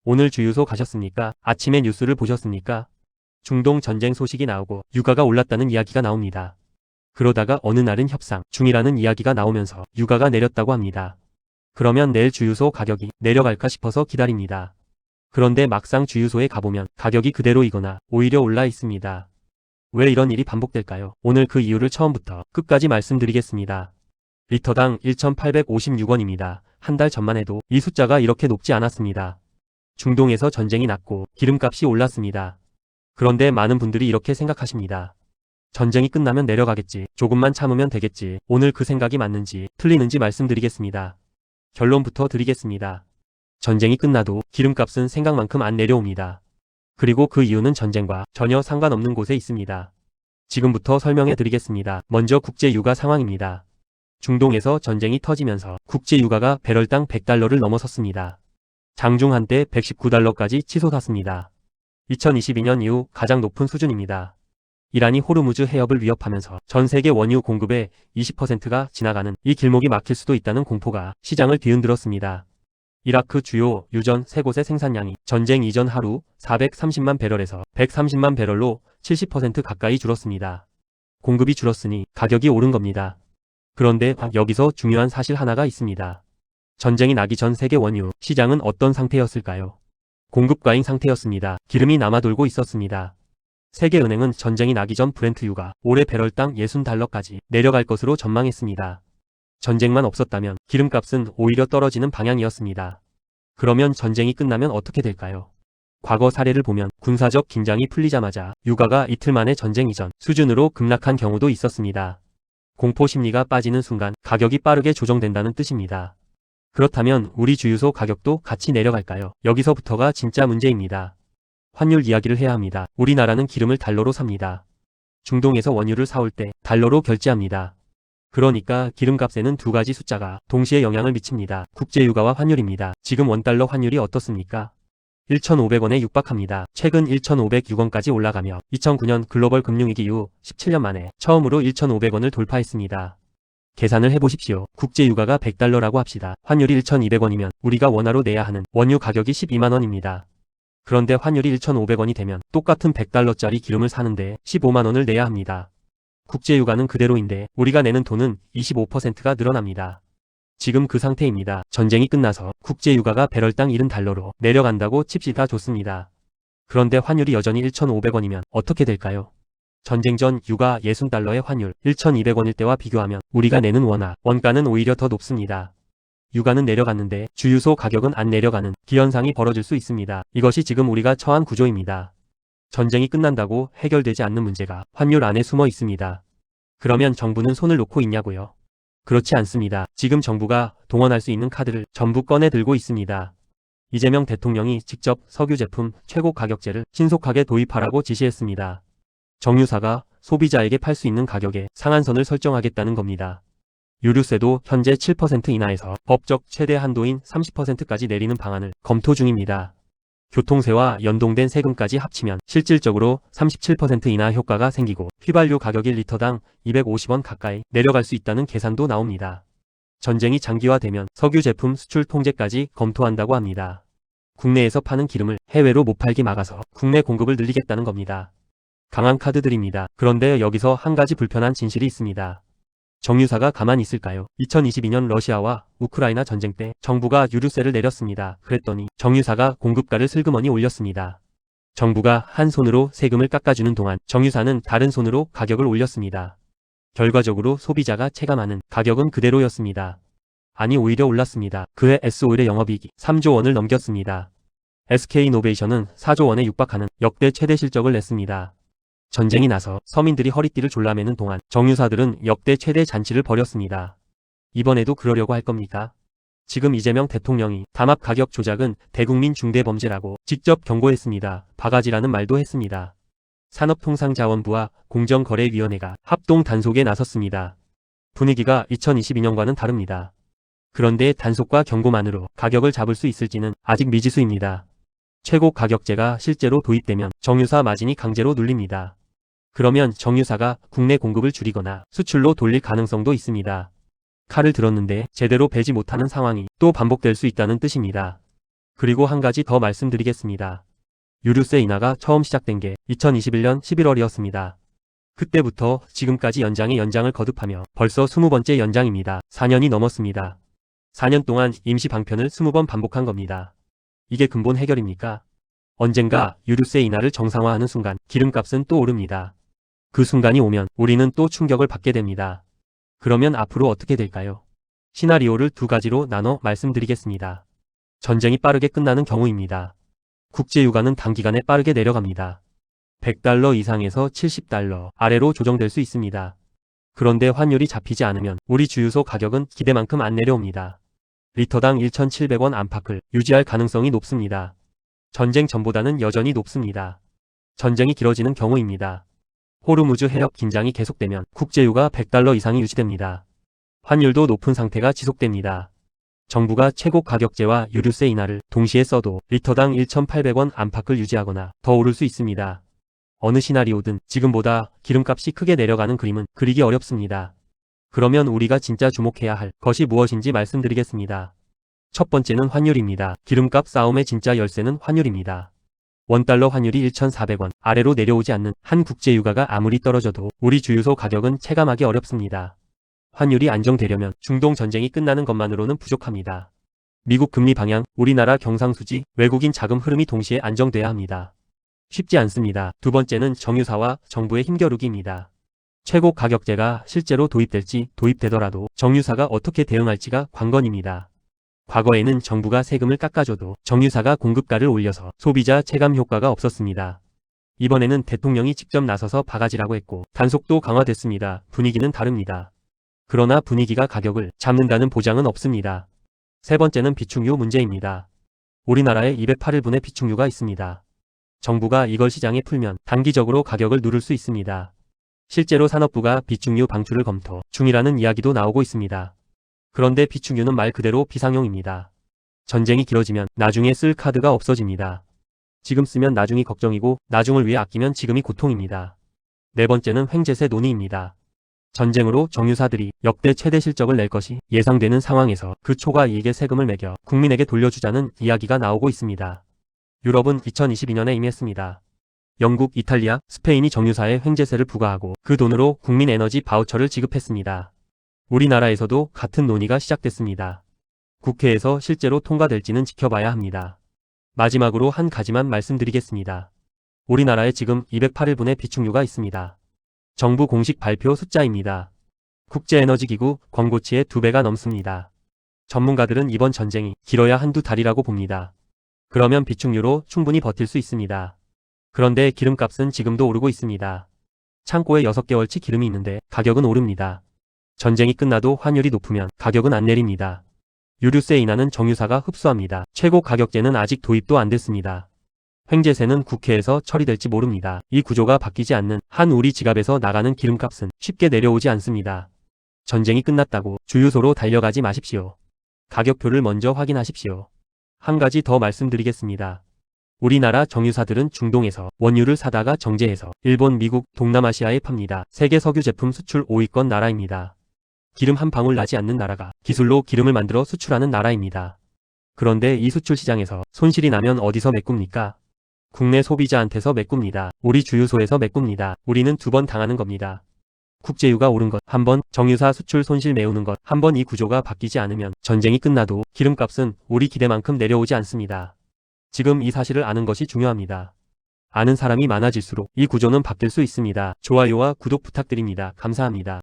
오늘 주유소 가셨습니까? 아침에 뉴스를 보셨습니까? 중동 전쟁 소식이 나오고 유가가 올랐다는 이야기가 나옵니다. 그러다가 어느 날은 협상 중이라는 이야기가 나오면서 유가가 내렸다고 합니다. 그러면 내일 주유소 가격이 내려갈까 싶어서 기다립니다. 그런데 막상 주유소에 가보면 가격이 그대로이거나 오히려 올라 있습니다. 왜 이런 일이 반복될까요? 오늘 그 이유를 처음부터 끝까지 말씀드리겠습니다. 리터당 1,856원입니다. 한 달 전만 해도 이 숫자가 이렇게 높지 않았습니다. 중동에서 전쟁이 났고 기름값이 올랐습니다. 그런데 많은 분들이 이렇게 생각하십니다. 전쟁이 끝나면 내려가겠지. 조금만 참으면 되겠지. 오늘 그 생각이 맞는지 틀리는지 말씀드리겠습니다. 결론부터 드리겠습니다. 전쟁이 끝나도 기름값은 생각만큼 안 내려옵니다. 그리고 그 이유는 전쟁과 전혀 상관없는 곳에 있습니다. 지금부터 설명해 드리겠습니다. 먼저 국제 유가 상황입니다. 중동에서 전쟁이 터지면서 국제 유가가 배럴당 100달러를 넘어섰습니다. 장중 한때 119달러까지 치솟았습니다. 2022년 이후 가장 높은 수준입니다. 이란이 호르무즈 해협을 위협하면서 전 세계 원유 공급의 20%가 지나가는 이 길목이 막힐 수도 있다는 공포가 시장을 뒤흔들었습니다. 이라크 주요 유전 3곳의 생산량이 전쟁 이전 하루 430만 배럴에서 130만 배럴로 70% 가까이 줄었습니다. 공급이 줄었으니 가격이 오른 겁니다. 그런데 여기서 중요한 사실 하나가 있습니다. 전쟁이 나기 전 세계 원유 시장은 어떤 상태였을까요? 공급 과잉 상태였습니다. 기름이 남아돌고 있었습니다. 세계은행은 전쟁이 나기 전 브렌트유가 올해 배럴당 60달러까지 내려갈 것으로 전망했습니다. 전쟁만 없었다면 기름값은 오히려 떨어지는 방향이었습니다. 그러면 전쟁이 끝나면 어떻게 될까요? 과거 사례를 보면 군사적 긴장이 풀리자마자 유가가 이틀 만에 전쟁 이전 수준으로 급락한 경우도 있었습니다. 공포 심리가 빠지는 순간 가격이 빠르게 조정된다는 뜻입니다. 그렇다면 우리 주유소 가격도 같이 내려갈까요? 여기서부터가 진짜 문제입니다. 환율 이야기를 해야 합니다. 우리나라는 기름을 달러로 삽니다. 중동에서 원유를 사올 때 달러로 결제합니다. 그러니까 기름값에는 두 가지 숫자가 동시에 영향을 미칩니다. 국제유가와 환율입니다. 지금 원달러 환율이 어떻습니까? 1,500원에 육박합니다. 최근 1,506원까지 올라가며 2009년 글로벌 금융위기 이후 17년 만에 처음으로 1,500원을 돌파했습니다. 계산을 해보십시오. 국제유가가 100달러라고 합시다. 환율이 1,200원이면 우리가 원화로 내야 하는 원유 가격이 12만원입니다. 그런데 환율이 1,500원이 되면 똑같은 100달러짜리 기름을 사는데 15만원을 내야 합니다. 국제유가는 그대로인데 우리가 내는 돈은 25%가 늘어납니다. 지금 그 상태입니다. 전쟁이 끝나서 국제유가가 배럴당 70달러로 내려간다고 칩시다. 좋습니다. 그런데 환율이 여전히 1,500원이면 어떻게 될까요? 전쟁 전 유가 60달러의 환율 1,200원일 때와 비교하면 우리가 내는 원가는 오히려 더 높습니다. 유가는 내려갔는데 주유소 가격은 안 내려가는 기현상이 벌어질 수 있습니다. 이것이 지금 우리가 처한 구조입니다. 전쟁이 끝난다고 해결되지 않는 문제가 환율 안에 숨어 있습니다. 그러면 정부는 손을 놓고 있냐고요? 그렇지 않습니다. 지금 정부가 동원할 수 있는 카드를 전부 꺼내 들고 있습니다. 이재명 대통령이 직접 석유 제품 최고 가격제를 신속하게 도입하라고 지시했습니다. 정유사가 소비자에게 팔 수 있는 가격에 상한선을 설정하겠다는 겁니다. 유류세도 현재 7% 인하에서 법적 최대 한도인 30%까지 내리는 방안을 검토 중입니다. 교통세와 연동된 세금까지 합치면 실질적으로 37% 인하 효과가 생기고 휘발유 가격이 리터당 250원 가까이 내려갈 수 있다는 계산도 나옵니다. 전쟁이 장기화되면 석유 제품 수출 통제까지 검토한다고 합니다. 국내에서 파는 기름을 해외로 못 팔게 막아서 국내 공급을 늘리겠다는 겁니다. 강한 카드들입니다. 그런데 여기서 한 가지 불편한 진실이 있습니다. 정유사가 가만히 있을까요? 2022년 러시아와 우크라이나 전쟁 때 정부가 유류세를 내렸습니다. 그랬더니 정유사가 공급가를 슬그머니 올렸습니다. 정부가 한 손으로 세금을 깎아주는 동안 정유사는 다른 손으로 가격을 올렸습니다. 결과적으로 소비자가 체감하는 가격은 그대로였습니다. 아니 오히려 올랐습니다. 그해 S오일의 영업이익이 3조 원을 넘겼습니다. SK이노베이션은 4조 원에 육박하는 역대 최대 실적을 냈습니다. 전쟁이 나서 서민들이 허리띠를 졸라매는 동안 정유사들은 역대 최대 잔치를 벌였습니다. 이번에도 그러려고 할 겁니까? 지금 이재명 대통령이 담합 가격 조작은 대국민 중대범죄라고 직접 경고했습니다. 바가지라는 말도 했습니다. 산업통상자원부와 공정거래위원회가 합동 단속에 나섰습니다. 분위기가 2022년과는 다릅니다. 그런데 단속과 경고만으로 가격을 잡을 수 있을지는 아직 미지수입니다. 최고 가격제가 실제로 도입되면 정유사 마진이 강제로 눌립니다. 그러면 정유사가 국내 공급을 줄이거나 수출로 돌릴 가능성도 있습니다. 칼을 들었는데 제대로 베지 못하는 상황이 또 반복될 수 있다는 뜻입니다. 그리고 한 가지 더 말씀드리겠습니다. 유류세 인하가 처음 시작된 게 2021년 11월이었습니다. 그때부터 지금까지 연장에 연장을 거듭하며 벌써 20번째 연장입니다. 4년이 넘었습니다. 4년 동안 임시 방편을 20번 반복한 겁니다. 이게 근본 해결입니까? 언젠가 유류세 인하를 정상화하는 순간 기름값은 또 오릅니다. 그 순간이 오면 우리는 또 충격을 받게 됩니다. 그러면 앞으로 어떻게 될까요? 시나리오를 두 가지로 나눠 말씀드리겠습니다. 전쟁이 빠르게 끝나는 경우입니다. 국제유가는 단기간에 빠르게 내려갑니다. 100달러 이상에서 70달러 아래로 조정될 수 있습니다. 그런데 환율이 잡히지 않으면 우리 주유소 가격은 기대만큼 안 내려옵니다. 리터당 1,700원 안팎을 유지할 가능성이 높습니다. 전쟁 전보다는 여전히 높습니다. 전쟁이 길어지는 경우입니다. 호르무즈 해협 긴장이 계속되면 국제유가 100달러 이상이 유지됩니다. 환율도 높은 상태가 지속됩니다. 정부가 최고 가격제와 유류세 인하를 동시에 써도 리터당 1,800원 안팎을 유지하거나 더 오를 수 있습니다. 어느 시나리오든 지금보다 기름값이 크게 내려가는 그림은 그리기 어렵습니다. 그러면 우리가 진짜 주목해야 할 것이 무엇인지 말씀드리겠습니다. 첫 번째는 환율입니다. 기름값 싸움의 진짜 열쇠는 환율입니다. 원달러 환율이 1,400원 아래로 내려오지 않는 한 국제유가가 아무리 떨어져도 우리 주유소 가격은 체감하기 어렵습니다. 환율이 안정되려면 중동 전쟁이 끝나는 것만으로는 부족합니다. 미국 금리 방향, 우리나라 경상수지, 외국인 자금 흐름이 동시에 안정돼야 합니다. 쉽지 않습니다. 두 번째는 정유사와 정부의 힘겨루기입니다. 최고 가격제가 실제로 도입될지 도입되더라도 정유사가 어떻게 대응할지가 관건입니다. 과거에는 정부가 세금을 깎아줘도 정유사가 공급가를 올려서 소비자 체감 효과가 없었습니다. 이번에는 대통령이 직접 나서서 바가지라고 했고 단속도 강화됐습니다. 분위기는 다릅니다. 그러나 분위기가 가격을 잡는다는 보장은 없습니다. 세 번째는 비축유 문제입니다. 우리나라에 208일분의 비축유가 있습니다. 정부가 이걸 시장에 풀면 단기적으로 가격을 누를 수 있습니다. 실제로 산업부가 비축유 방출을 검토 중이라는 이야기도 나오고 있습니다. 그런데 비축유는 말 그대로 비상용입니다. 전쟁이 길어지면 나중에 쓸 카드가 없어집니다. 지금 쓰면 나중이 걱정이고 나중을 위해 아끼면 지금이 고통입니다. 네 번째는 횡재세 논의입니다. 전쟁으로 정유사들이 역대 최대 실적을 낼 것이 예상되는 상황에서 그 초과 이익의 세금을 매겨 국민에게 돌려주자는 이야기가 나오고 있습니다. 유럽은 2022년에 임했습니다. 영국, 이탈리아, 스페인이 정유사에 횡재세를 부과하고 그 돈으로 국민 에너지 바우처를 지급했습니다. 우리나라에서도 같은 논의가 시작됐습니다. 국회에서 실제로 통과될지는 지켜봐야 합니다. 마지막으로 한 가지만 말씀드리겠습니다. 우리나라에 지금 208일분의 비축유가 있습니다. 정부 공식 발표 숫자입니다. 국제에너지기구 권고치의 2배가 넘습니다. 전문가들은 이번 전쟁이 길어야 한두 달이라고 봅니다. 그러면 비축유로 충분히 버틸 수 있습니다. 그런데 기름값은 지금도 오르고 있습니다. 창고에 6개월치 기름이 있는데 가격은 오릅니다. 전쟁이 끝나도 환율이 높으면 가격은 안 내립니다. 유류세 인하는 정유사가 흡수합니다. 최고 가격제는 아직 도입도 안 됐습니다. 횡재세는 국회에서 처리될지 모릅니다. 이 구조가 바뀌지 않는 한 우리 지갑에서 나가는 기름값은 쉽게 내려오지 않습니다. 전쟁이 끝났다고 주유소로 달려가지 마십시오. 가격표를 먼저 확인하십시오. 한 가지 더 말씀드리겠습니다. 우리나라 정유사들은 중동에서 원유를 사다가 정제해서 일본, 미국, 동남아시아에 팝니다. 세계 석유 제품 수출 5위권 나라입니다. 기름 한 방울 나지 않는 나라가 기술로 기름을 만들어 수출하는 나라입니다. 그런데 이 수출 시장에서 손실이 나면 어디서 메꿉니까? 국내 소비자한테서 메꿉니다. 우리 주유소에서 메꿉니다. 우리는 2번 당하는 겁니다. 국제유가 오른 것 한 번, 정유사 수출 손실 메우는 것 한 번. 이 구조가 바뀌지 않으면 전쟁이 끝나도 기름값은 우리 기대만큼 내려오지 않습니다. 지금 이 사실을 아는 것이 중요합니다. 아는 사람이 많아질수록 이 구조는 바뀔 수 있습니다. 좋아요와 구독 부탁드립니다. 감사합니다.